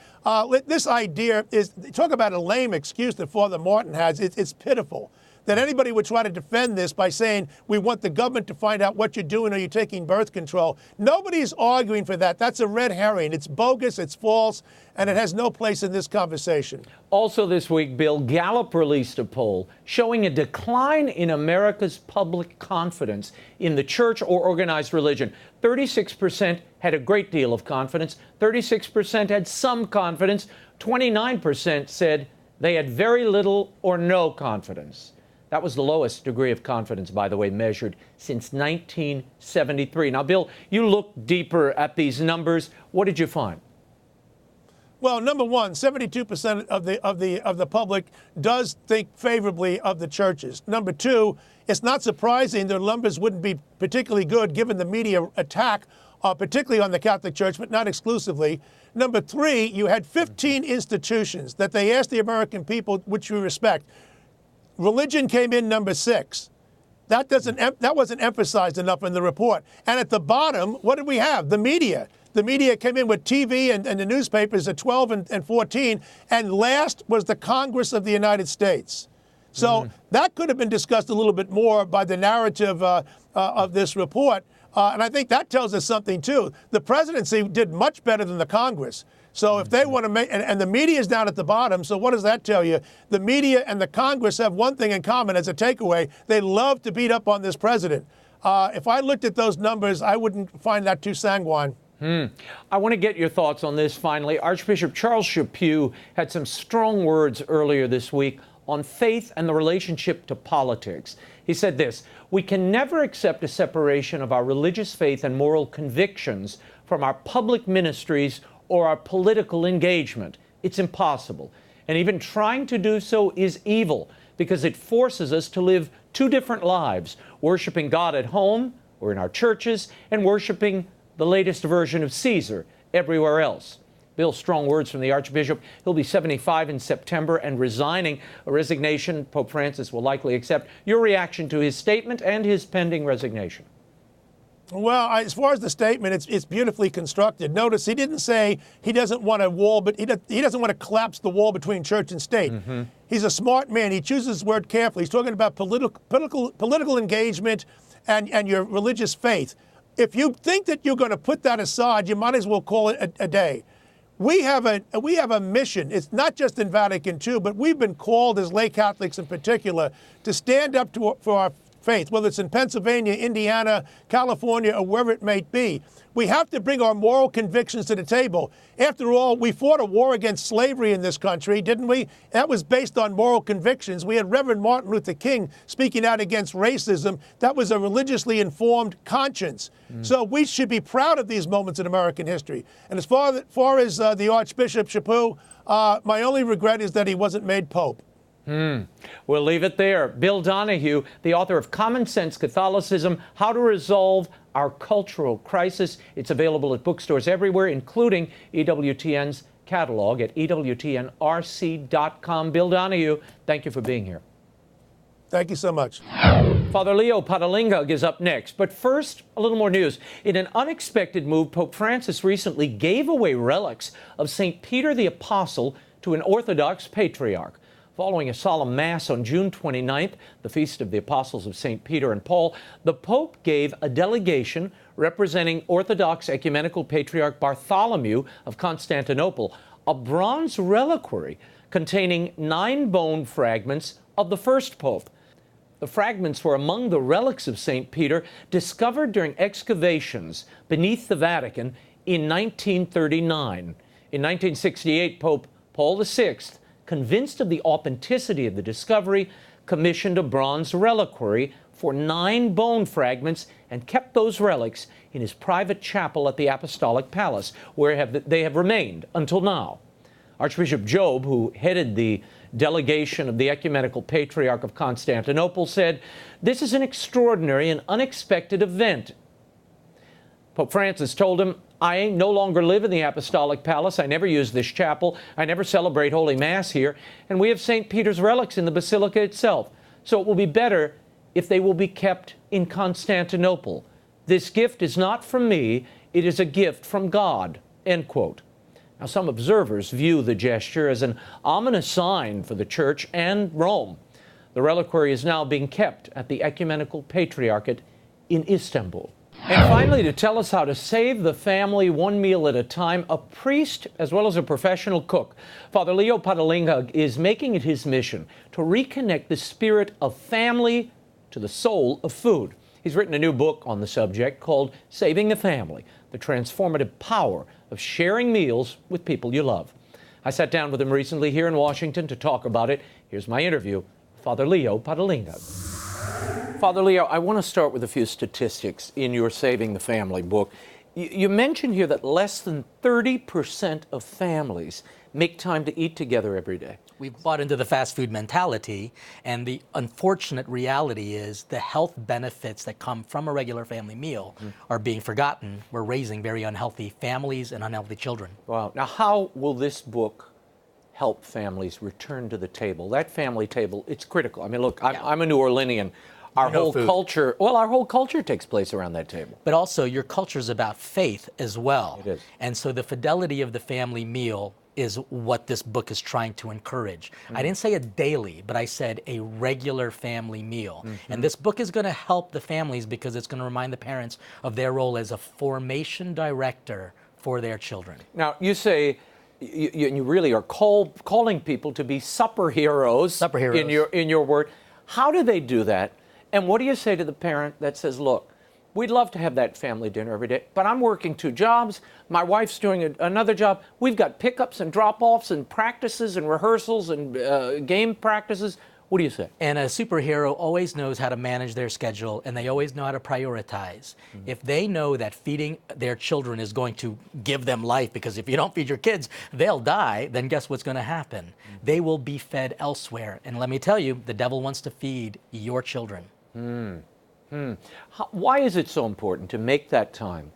This idea is, talk about a lame excuse that Father Martin has. It's pitiful that anybody would try to defend this by saying, we want the government to find out what you're doing or you're taking birth control. Nobody's arguing for that. That's a red herring. It's bogus, it's false, and it has no place in this conversation. Also this week, Bill, Gallup released a poll showing a decline in America's public confidence in the church or organized religion. 36% had a great deal of confidence. 36% had some confidence. 29% said they had very little or no confidence. That was the lowest degree of confidence, by the way, measured since 1973. Now, Bill, you looked deeper at these numbers. What did you find? Well, number one, 72% of the public does think favorably of the churches. Number two, it's not surprising their numbers wouldn't be particularly good given the media attack, particularly on the Catholic Church, but not exclusively. Number three, you had 15 institutions that they asked the American people, which we respect. Religion came in number 6. That wasn't emphasized enough in the report. And at the bottom, what did we have? The media. The media came in with TV and the newspapers at 12 and 14. And last was the Congress of the United States. So that could have been discussed a little bit more by the narrative of this report. And I think that tells us something, too. The presidency did much better than the Congress. So if they want to make, and the media is down at the bottom, so what does that tell you? The media and the Congress have one thing in common as a takeaway. They love to beat up on this president. If I looked at those numbers, I wouldn't find that too sanguine. I want to get your thoughts on this finally. Archbishop Charles Chaput had some strong words earlier this week on faith and the relationship to politics. He said this: "We can never accept a separation of our religious faith and moral convictions from our public ministries or our political engagement. It's impossible. And even trying to do so is evil because it forces us to live two different lives, worshiping God at home or in our churches and worshiping the latest version of Caesar everywhere else." Bill, strong words from the Archbishop. He'll be 75 in September and resigning, a resignation Pope Francis will likely accept. Your reaction to his statement and his pending resignation? Well, as far as the statement, it's beautifully constructed. Notice he didn't say he doesn't want a wall, but he doesn't want to collapse the wall between church and state. He's a smart man. He chooses his word carefully. He's talking about political engagement and your religious faith. If you think that you're going to put that aside, you might as well call it a day. We have a mission. It's not just in Vatican II, but we've been called as lay Catholics in particular to stand up for our faith, whether it's in Pennsylvania, Indiana, California, or wherever it may be. We have to bring our moral convictions to the table. After all, we fought a war against slavery in this country, didn't we? That was based on moral convictions. We had Reverend Martin Luther King speaking out against racism. That was a religiously informed conscience. So we should be proud of these moments in American history. And as far as the Archbishop Chaput, my only regret is that he wasn't made Pope. We'll leave it there. Bill DONOHUE, the author of Common Sense Catholicism, How to Resolve Our Cultural Crisis. It's available at bookstores everywhere, including EWTN's catalog at EWTNRC.com. Bill DONOHUE, thank you for being here. Thank you so much. Father LEO PATALINGHUG is up next. But first, a little more news. In an unexpected move, Pope Francis recently gave away relics of St. Peter the Apostle to an Orthodox patriarch. Following a solemn Mass on June 29th, the feast of the Apostles of St. Peter and Paul, the Pope gave a delegation representing Orthodox Ecumenical Patriarch Bartholomew of Constantinople a bronze reliquary containing 9 bone fragments of the first Pope. The fragments were among the relics of St. Peter discovered during excavations beneath the Vatican in 1939. In 1968, Pope Paul VI, convinced of the authenticity of the discovery, commissioned a bronze reliquary for 9 bone fragments and kept those relics in his private chapel at the Apostolic Palace, where they have remained until now. Archbishop Job, who headed the delegation of the Ecumenical Patriarch of Constantinople, said, "This is an extraordinary and unexpected event." Pope Francis told him, "I no longer live in the Apostolic Palace. I never use this chapel. I never celebrate Holy Mass here. And we have St. Peter's relics in the Basilica itself. So it will be better if they will be kept in Constantinople." This gift is not from me, it is a gift from God, end quote. Now, some observers view the gesture as an ominous sign for the Church and Rome. The reliquary is now being kept at the Ecumenical Patriarchate in Istanbul. And finally, to tell us how to save the family one meal at a time, a priest as well as a professional cook. Father LEO PATALINGHUG is making it his mission to reconnect the spirit of family to the soul of food. He's written a new book on the subject called Saving the Family, the Transformative Power of Sharing Meals with People You Love. I sat down with him recently here in Washington to talk about it. Here's my interview with Father LEO PATALINGHUG. Father Leo, I want to start with a few statistics in your Saving the Family book. You mentioned here that less than 30% of families make time to eat together every day. We've bought into the fast food mentality, and the unfortunate reality is the health benefits that come from a regular family meal are being forgotten. We're raising very unhealthy families and unhealthy children. Wow. Now, how will this book help families return to the table? That family table, it's critical. I mean, look, I'm a New Orleanian. Our whole culture, our whole culture takes place around that table. But also, your culture is about faith as well. It is. And so the fidelity of the family meal is what this book is trying to encourage. I didn't say a daily, but I said a regular family meal. And this book is going to help the families because it's going to remind the parents of their role as a formation director for their children. Now, you say you really are calling people to be supper heroes. In your word. How do they do that? And what do you say to the parent that says, look, we'd love to have that family dinner every day, but I'm working 2 jobs. My wife's doing another job. We've got pickups and drop-offs and practices and rehearsals and game practices. What do you say? And a superhero always knows how to manage their schedule, and they always know how to prioritize. If they know that feeding their children is going to give them life, because if you don't feed your kids, they'll die, then guess what's going to happen? They will be fed elsewhere. And let me tell you, the devil wants to feed your children. Why is it so important to make that time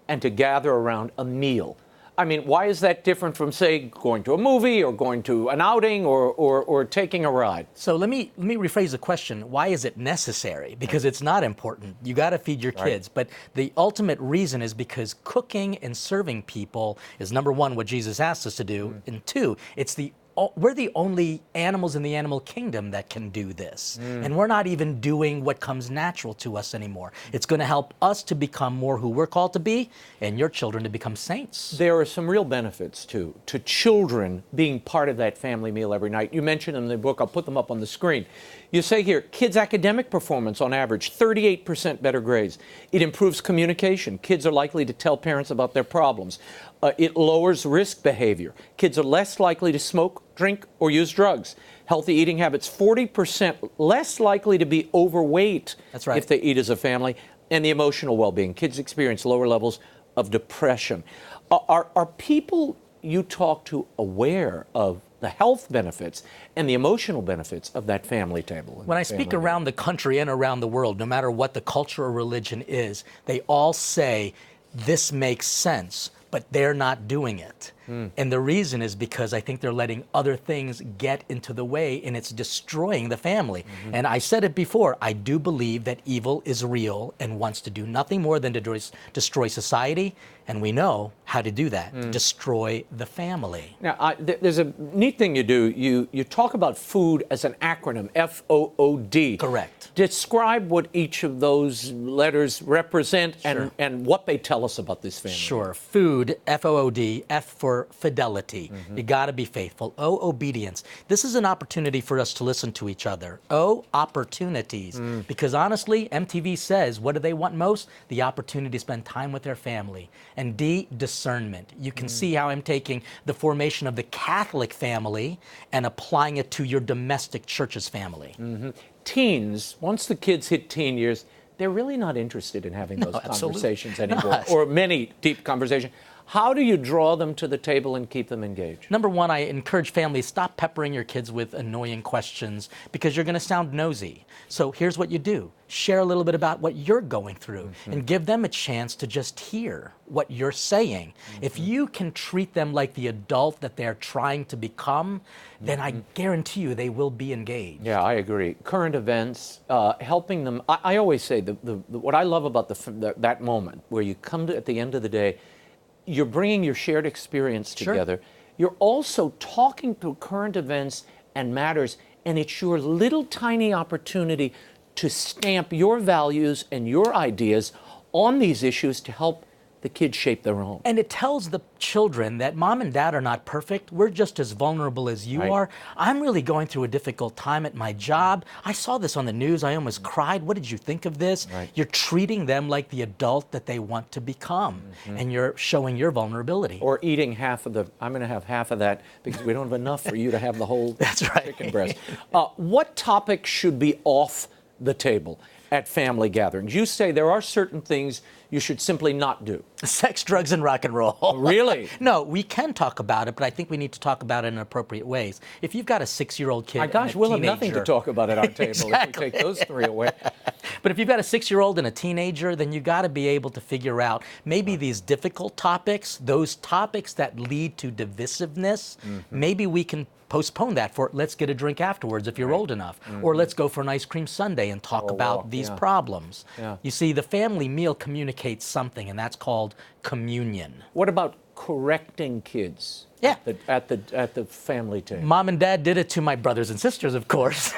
and to gather around a meal? I mean, why is that different from, say, going to a movie or going to an outing or taking a ride? So let me rephrase the question. Why is it necessary? Because it's not important. You got to feed your kids. But the ultimate reason is because cooking and serving people is, number one, what Jesus asked us to do, and 2, we're the only animals in the animal kingdom that can do this. And we're not even doing what comes natural to us anymore. It's going to help us to become more who we're called to be, and your children to become saints. There are some real benefits, to children being part of that family meal every night. You mentioned in the book, I'll put them up on the screen. You say here, kids' academic performance on average, 38% better grades. It improves communication. Kids are likely to tell parents about their problems. It lowers risk behavior. Kids are less likely to smoke, drink, or use drugs. Healthy eating habits, 40% less likely to be overweight. That's right. If they eat as a family. And the emotional well-being. Kids experience lower levels of depression. Are people you talk to aware of the health benefits and the emotional benefits of that family table? When I speak around the country and around the world, no matter what the culture or religion is, they all say, this makes sense, but they're not doing it. And the reason is because I think they're letting other things get into the way, and it's destroying the family. And I said it before, I do believe that evil is real and wants to do nothing more than to destroy society, and we know how to do that, destroy the family. Now, there's a neat thing you do. You talk about food as an acronym, FOOD. Correct. Describe what each of those letters represent and what they tell us about this family. Sure. Food, FOOD, F for fidelity. You got to be faithful. O, obedience. This is an opportunity for us to listen to each other. O, opportunities. Because honestly, MTV says, what do they want most? The opportunity to spend time with their family. And D, discernment. You can see how I'm taking the formation of the Catholic family and applying it to your domestic church's family. Teens, once the kids hit teen years, they're really not interested in having those conversations anymore, or many deep conversations. How do you draw them to the table and keep them engaged? Number one, I encourage families, stop peppering your kids with annoying questions because you're going to sound nosy. So here's what you do. Share a little bit about what you're going through and give them a chance to just hear what you're saying. If you can treat them like the adult that they're trying to become, then I guarantee you they will be engaged. Yeah, I agree. Current events, helping them. I always say what I love about that moment where you come to, at the end of the day, you're bringing your shared experience together. You're also talking through current events and matters, and it's your little tiny opportunity to stamp your values and your ideas on these issues to help the kids shape their own. And it tells the children that mom and dad are not perfect. We're just as vulnerable as you are. I'm really going through a difficult time at my job. I saw this on the news. I almost cried. What did you think of this? You're treating them like the adult that they want to become. And you're showing your vulnerability. Or eating half of the, I'm going to have half of that because we don't have enough for you to have the whole chicken breast. What topics should be off the table at family gatherings? You say there are certain things you should simply not do. Sex, drugs, and rock and roll. Really? No, we can talk about it, but I think we need to talk about it in appropriate ways. If you've got a 6-year-old kid, my gosh, we'll have nothing to talk about at our table if we take those three away. But if you've got a 6-year-old and a teenager, then you got to be able to figure out maybe these difficult topics, those topics that lead to divisiveness. Maybe we can postpone that for let's get a drink afterwards if you're old enough, or let's go for an ice cream sundae and talk about these problems. You see, the family meal communicates something, and that's called communion. What about correcting kids? Yeah. At the family table. Mom and dad did it to my brothers and sisters, of course.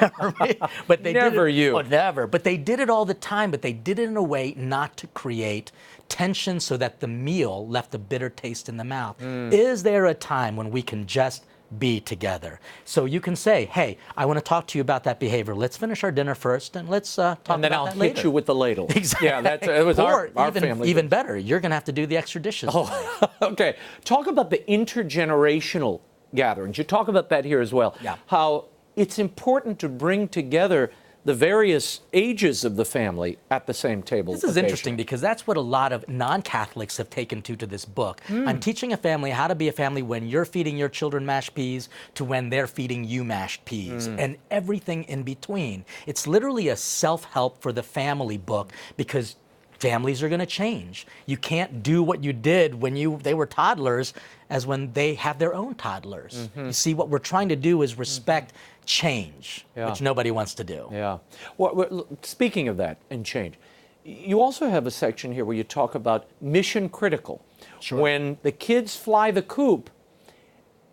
But they Never did it, you. Oh, never. But they did it all the time, but they did it in a way not to create tension so that the meal left a bitter taste in the mouth. Is there a time when we can just be together? So you can say, hey, I want to talk to you about that behavior. Let's finish our dinner first, and let's talk about that later. And then I'll hit you with the ladle. Exactly. Yeah, it was our family. Even better, you're going to have to do the extra dishes. Oh, okay. Talk about the intergenerational gatherings. You talk about that here as well. Yeah. How it's important to bring together the various ages of the family at the same table. This is interesting because that's what a lot of non-Catholics have taken to this book. I'm teaching a family how to be a family when you're feeding your children mashed peas to when they're feeding you mashed peas and everything in between. It's literally a self-help for the family book because families are going to change. You can't do what you did when they were toddlers as when they have their own toddlers. You see, what we're trying to do is respect change, which nobody wants to do. Yeah. Well, speaking of that and change, you also have a section here where you talk about mission critical. When the kids fly the coop,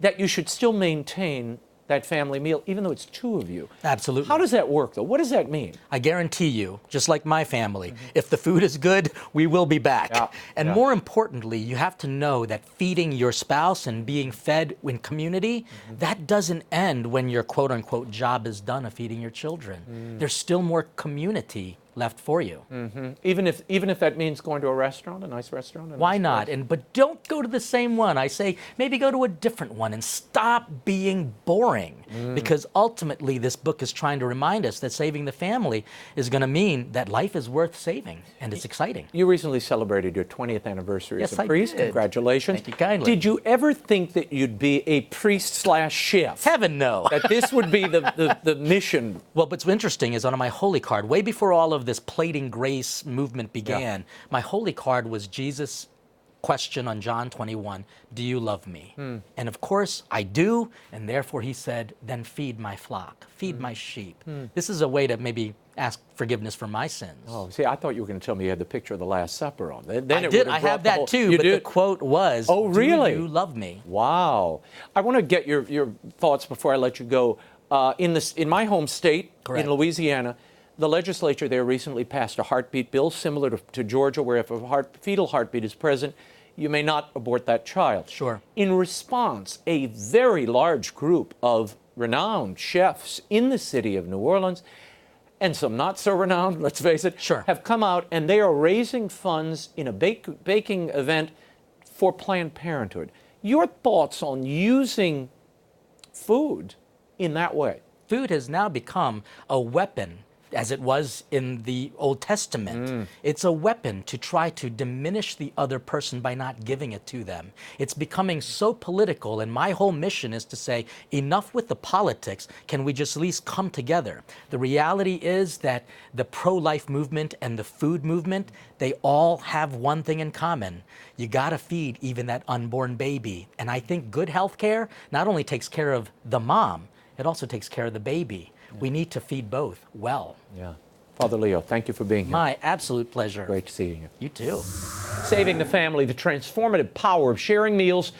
that you should still maintain that family meal, even though it's two of you. Absolutely. How does that work, though? What does that mean? I guarantee you, just like my family, if the food is good, we will be back. And more importantly, you have to know that feeding your spouse and being fed in community, that doesn't end when your quote-unquote job is done of feeding your children. There's still more community left for you. Even if that means going to a restaurant, a nice restaurant? Why not? But don't go to the same one. I say maybe go to a different one and stop being boring. Because ultimately this book is trying to remind us that saving the family is going to mean that life is worth saving and it's exciting. You recently celebrated your 20th anniversary as a I priest. did. Congratulations. Thank you kindly. Did you ever think that you'd be a priest/chef? Heaven no. That this would be the mission? Well, what's interesting is on my holy card, way before all of this plating grace movement began, my holy card was Jesus' question on John 21, do you love me? And of course I do, and therefore he said, then feed my flock, feed my sheep. This is a way to maybe ask forgiveness for my sins. Oh, see, I thought you were going to tell me you had the picture of the Last Supper on. Then I did. I have that too, but the quote was, oh, really? Do you love me? Wow. I want to get your thoughts before I let you go. In my home state, in Louisiana, the legislature there recently passed a heartbeat bill similar to Georgia, where if a fetal heartbeat is present, you may not abort that child. Sure. In response, a very large group of renowned chefs in the city of New Orleans, and some not so renowned, let's face it, have come out and they are raising funds in a baking event for Planned Parenthood. Your thoughts on using food in that way? Food has now become a weapon as it was in the Old Testament. It's a weapon to try to diminish the other person by not giving it to them. It's becoming so political, and my whole mission is to say, enough with the politics, can we just at least come together? The reality is that the pro-life movement and the food movement, they all have one thing in common. You gotta feed even that unborn baby. And I think good health care not only takes care of the mom, it also takes care of the baby. We need to feed both well. Yeah. Father Leo, thank you for being here. My absolute pleasure. Great seeing you. You too. Saving the Family, the Transformative Power of Sharing Meals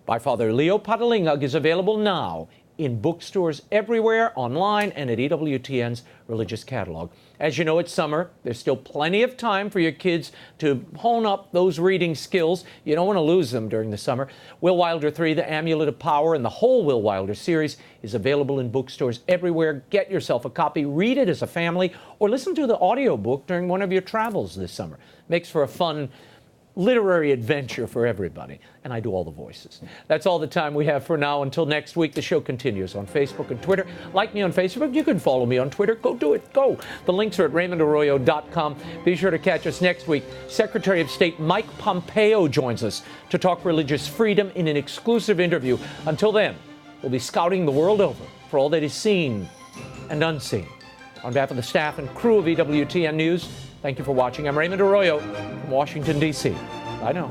by Father Leo PATALINGHUG is available now in bookstores everywhere, online, and at EWTN's Religious Catalog. As you know, it's summer. There's still plenty of time for your kids to hone up those reading skills. You don't want to lose them during the summer. Will Wilder 3, The Amulet of Power, and the whole Will Wilder series is available in bookstores everywhere. Get yourself a copy, read it as a family, or listen to the audiobook during one of your travels this summer. Makes for a fun literary adventure for everybody. And I do all the voices. That's all the time we have for now. Until next week, the show continues on Facebook and Twitter. Like me on Facebook. You can follow me on Twitter. Go do it. Go. The links are at RaymondArroyo.com. Be sure to catch us next week. Secretary of State Mike Pompeo joins us to talk religious freedom in an exclusive interview. Until then, we'll be scouting the world over for all that is seen and unseen. On behalf of the staff and crew of EWTN News, thank you for watching. I'm Raymond Arroyo from Washington, D.C. Bye now.